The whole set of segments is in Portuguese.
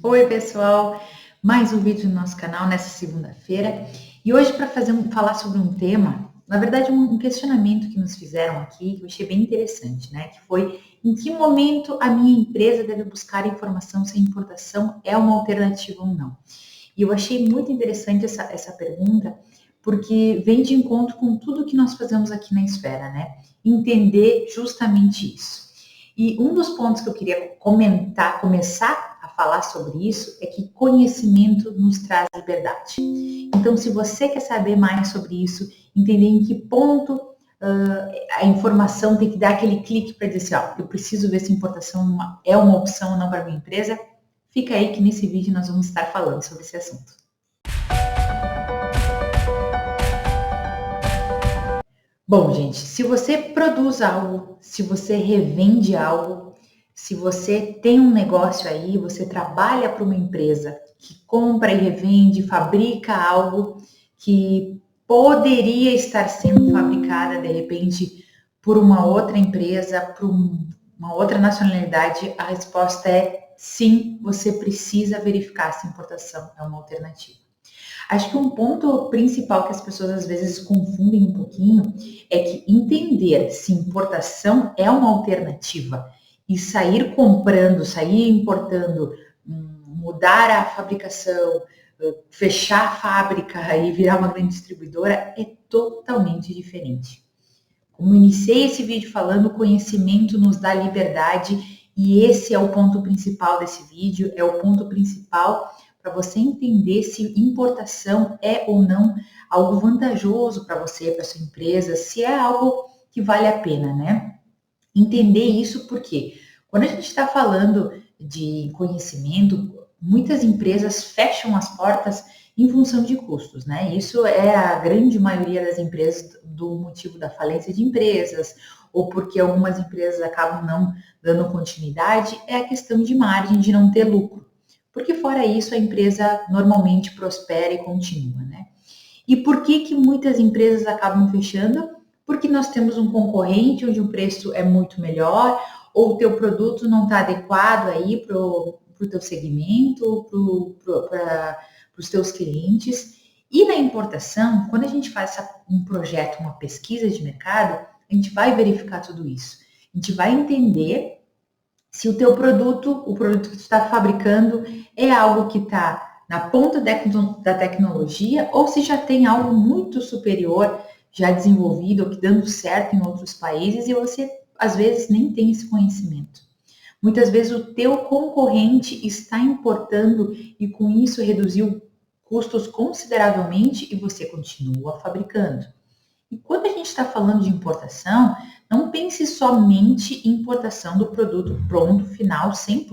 Oi, pessoal! Mais um vídeo no nosso canal nessa segunda-feira. E hoje para falar sobre um tema, na verdade um questionamento que nos fizeram aqui, que eu achei bem interessante, né? Que foi: em que momento a minha empresa deve buscar informação se a importação é uma alternativa ou não? E eu achei muito interessante essa pergunta, porque vem de encontro com tudo que nós fazemos aqui na Esfera, né? Entender justamente isso. E um dos pontos que eu queria começar a falar sobre isso, é que conhecimento nos traz liberdade. Então, se você quer saber mais sobre isso, entender em que ponto a informação tem que dar aquele clique para dizer assim, ó, eu preciso ver se importação é uma opção ou não para minha empresa, fica aí que nesse vídeo nós vamos estar falando sobre esse assunto. Bom, gente, se você produz algo, se você revende algo, se você tem um negócio aí, você trabalha para uma empresa que compra e revende, fabrica algo que poderia estar sendo fabricada de repente por uma outra empresa, por uma outra nacionalidade, a resposta é sim, você precisa verificar se a importação é uma alternativa. Acho que um ponto principal que as pessoas às vezes confundem um pouquinho é que entender se importação é uma alternativa e sair comprando, sair importando, mudar a fabricação, fechar a fábrica e virar uma grande distribuidora é totalmente diferente. Como iniciei esse vídeo falando, o conhecimento nos dá liberdade e esse é o ponto principal desse vídeo, é o ponto principal para você entender se importação é ou não algo vantajoso para você, para sua empresa, se é algo que vale a pena, né? Entender isso porque quando a gente está falando de conhecimento, muitas empresas fecham as portas em função de custos, né? Isso é a grande maioria das empresas do motivo da falência de empresas, ou porque algumas empresas acabam não dando continuidade, é a questão de margem, de não ter lucro. Porque fora isso, a empresa normalmente prospera e continua, né? E por que muitas empresas acabam fechando? Porque nós temos um concorrente onde o preço é muito melhor, ou o teu produto não está adequado aí para o teu segmento, para os teus clientes. E na importação, quando a gente faz um projeto, uma pesquisa de mercado, a gente vai verificar tudo isso. A gente vai entender se o teu produto, o produto que tu está fabricando, é algo que está na ponta da tecnologia ou se já tem algo muito superior, já desenvolvido, ou que dando certo em outros países e você, às vezes, nem tem esse conhecimento. Muitas vezes o teu concorrente está importando e com isso reduziu custos consideravelmente e você continua fabricando. E quando a gente está falando de importação, não pense somente em importação do produto pronto, final, 100%.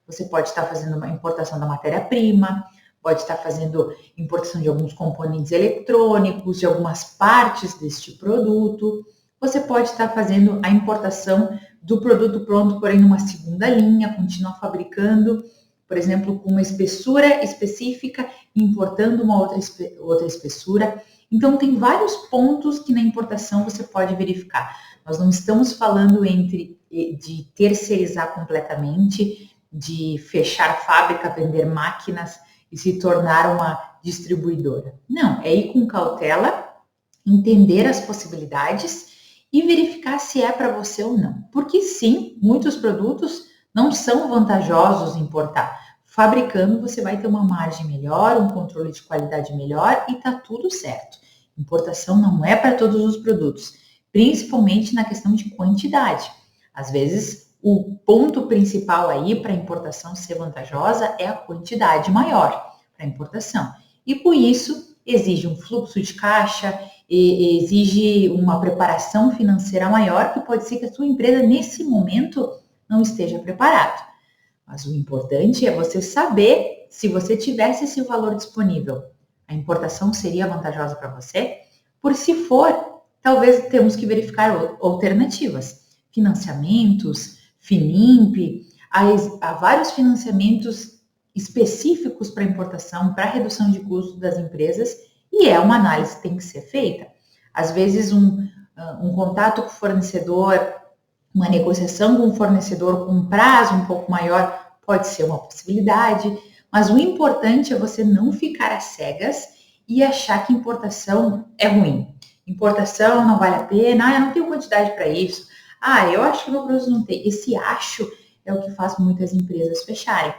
Você pode estar fazendo uma importação da matéria-prima, pode estar fazendo importação de alguns componentes eletrônicos, de algumas partes deste produto. Você pode estar fazendo a importação do produto pronto, porém numa segunda linha, continuar fabricando, por exemplo, com uma espessura específica, importando uma outra espessura. Então, tem vários pontos que na importação você pode verificar. Nós não estamos falando de terceirizar completamente, de fechar fábrica, vender máquinas e se tornar uma distribuidora. Não, é ir com cautela, entender as possibilidades e verificar se é para você ou não. Porque sim, muitos produtos não são vantajosos importar. Fabricando, você vai ter uma margem melhor, um controle de qualidade melhor e tá tudo certo. Importação não é para todos os produtos, principalmente na questão de quantidade. Às vezes, o ponto principal aí para a importação ser vantajosa é a quantidade maior para a importação. E com isso, exige um fluxo de caixa, exige uma preparação financeira maior, que pode ser que a sua empresa, nesse momento, não esteja preparada. Mas o importante é você saber se você tivesse esse valor disponível, a importação seria vantajosa para você? Por se for, talvez temos que verificar alternativas. Financiamentos, Finimp, há vários financiamentos específicos para importação, para redução de custos das empresas e é uma análise que tem que ser feita. Às vezes um contato com o fornecedor, uma negociação com o fornecedor com um prazo um pouco maior pode ser uma possibilidade, mas o importante é você não ficar às cegas e achar que importação é ruim. Importação não vale a pena, eu não tenho quantidade para isso. Eu acho que meu produto não tem. Esse acho é o que faz muitas empresas fecharem.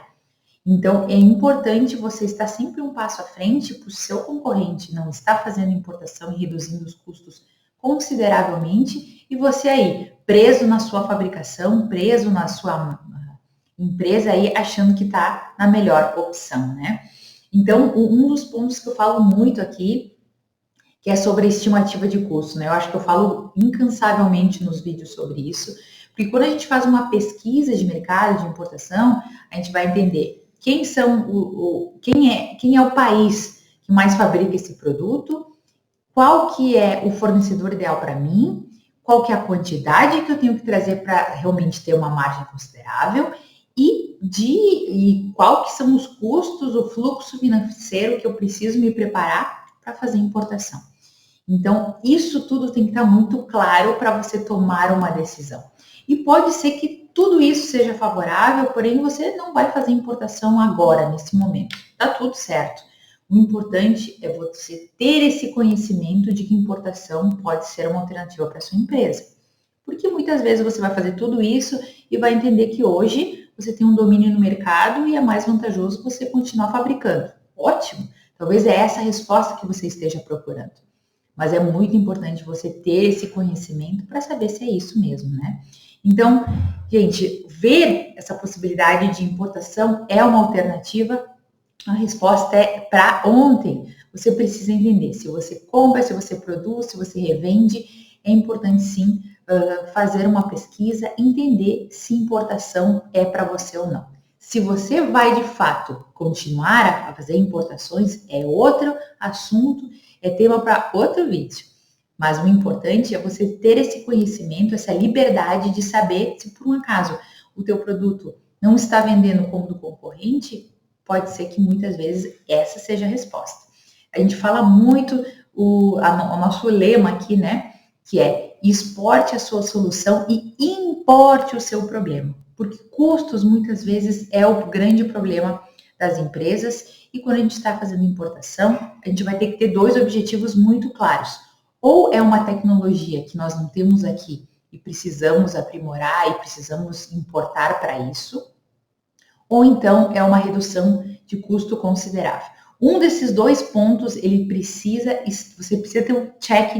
Então, é importante você estar sempre um passo à frente para o seu concorrente não estar fazendo importação e reduzindo os custos consideravelmente, e você aí, preso na sua fabricação, preso na sua empresa aí, achando que está na melhor opção, né? Então, um dos pontos que eu falo muito aqui, que é sobre a estimativa de custo, né? Eu acho que eu falo incansavelmente nos vídeos sobre isso, porque quando a gente faz uma pesquisa de mercado de importação, a gente vai entender quem é o país que mais fabrica esse produto, qual que é o fornecedor ideal para mim, qual que é a quantidade que eu tenho que trazer para realmente ter uma margem considerável e qual que são os custos, o fluxo financeiro que eu preciso me preparar para fazer importação. Então, isso tudo tem que estar muito claro para você tomar uma decisão. E pode ser que tudo isso seja favorável, porém você não vai fazer importação agora, nesse momento. Tá tudo certo. O importante é você ter esse conhecimento de que importação pode ser uma alternativa para sua empresa. Porque muitas vezes você vai fazer tudo isso e vai entender que hoje você tem um domínio no mercado e é mais vantajoso você continuar fabricando. Ótimo! Talvez é essa a resposta que você esteja procurando. Mas é muito importante você ter esse conhecimento para saber se é isso mesmo, né? Então, gente, ver essa possibilidade de importação é uma alternativa. A resposta é para ontem. Você precisa entender se você compra, se você produz, se você revende. É importante sim fazer uma pesquisa, entender se importação é para você ou não. Se você vai de fato continuar a fazer importações, é outro assunto, é tema para outro vídeo. Mas o importante é você ter esse conhecimento, essa liberdade de saber se por um acaso o teu produto não está vendendo como do concorrente, pode ser que muitas vezes essa seja a resposta. A gente fala muito o nosso lema aqui, né? Que é exporte a sua solução e importe o seu problema. Porque custos muitas vezes é o grande problema das empresas. E quando a gente está fazendo importação, a gente vai ter que ter dois objetivos muito claros. Ou é uma tecnologia que nós não temos aqui e precisamos aprimorar e precisamos importar para isso, ou então é uma redução de custo considerável. Um desses dois pontos, você precisa ter um check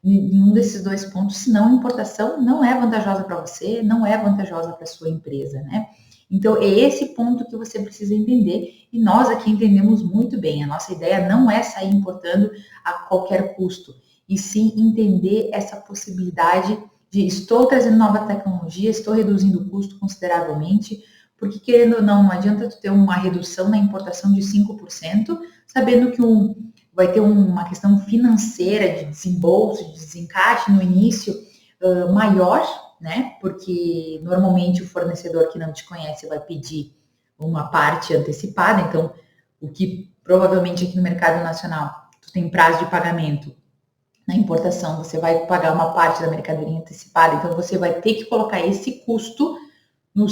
em um desses dois pontos, senão a importação não é vantajosa para você, não é vantajosa para sua empresa, né? Então, é esse ponto que você precisa entender, e nós aqui entendemos muito bem. A nossa ideia não é sair importando a qualquer custo, e sim entender essa possibilidade de estou trazendo nova tecnologia, estou reduzindo o custo consideravelmente, porque querendo ou não adianta tu ter uma redução na importação de 5%, sabendo que vai ter uma questão financeira de desembolso, de desencaixe no início maior, né? Porque normalmente o fornecedor que não te conhece vai pedir uma parte antecipada, então o que provavelmente aqui no mercado nacional tu tem prazo de pagamento. Na importação, você vai pagar uma parte da mercadoria antecipada, então você vai ter que colocar esse custo no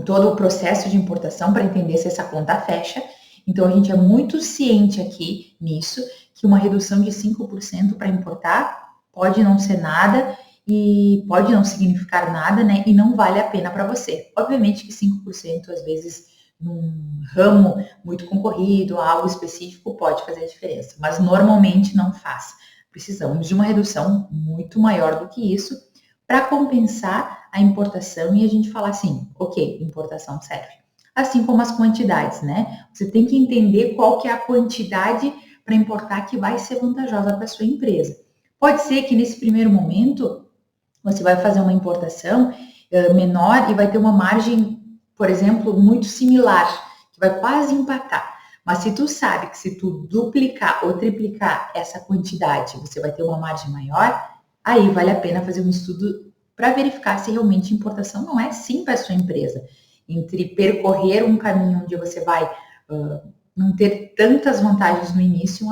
todo o processo de importação para entender se essa conta fecha. Então, a gente é muito ciente aqui nisso, que uma redução de 5% para importar pode não ser nada e pode não significar nada, né? E não vale a pena para você. Obviamente que 5%, às vezes, num ramo muito concorrido, algo específico, pode fazer a diferença, mas normalmente não faz. Precisamos de uma redução muito maior do que isso para compensar a importação e a gente falar assim, ok, importação serve. Assim como as quantidades, né? Você tem que entender qual que é a quantidade para importar que vai ser vantajosa para a sua empresa. Pode ser que nesse primeiro momento você vai fazer uma importação menor e vai ter uma margem, por exemplo, muito similar, que vai quase empatar. Mas se tu sabe que se tu duplicar ou triplicar essa quantidade, você vai ter uma margem maior, aí vale a pena fazer um estudo para verificar se realmente importação não é sim para a sua empresa. Entre percorrer um caminho onde você vai não ter tantas vantagens no início,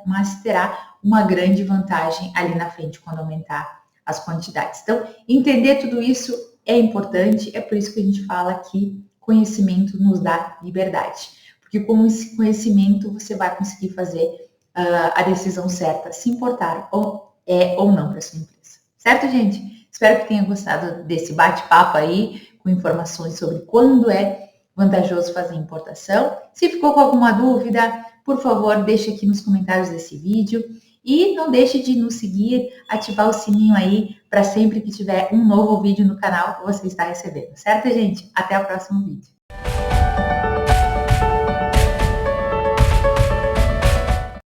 mas terá uma grande vantagem ali na frente quando aumentar as quantidades. Então, entender tudo isso é importante, é por isso que a gente fala que conhecimento nos dá liberdade. Porque com esse conhecimento você vai conseguir fazer a decisão certa, se importar ou não para sua empresa. Certo, gente? Espero que tenha gostado desse bate-papo aí, com informações sobre quando é vantajoso fazer importação. Se ficou com alguma dúvida, por favor, deixe aqui nos comentários desse vídeo. E não deixe de nos seguir, ativar o sininho aí, para sempre que tiver um novo vídeo no canal, você está recebendo. Certo, gente? Até o próximo vídeo.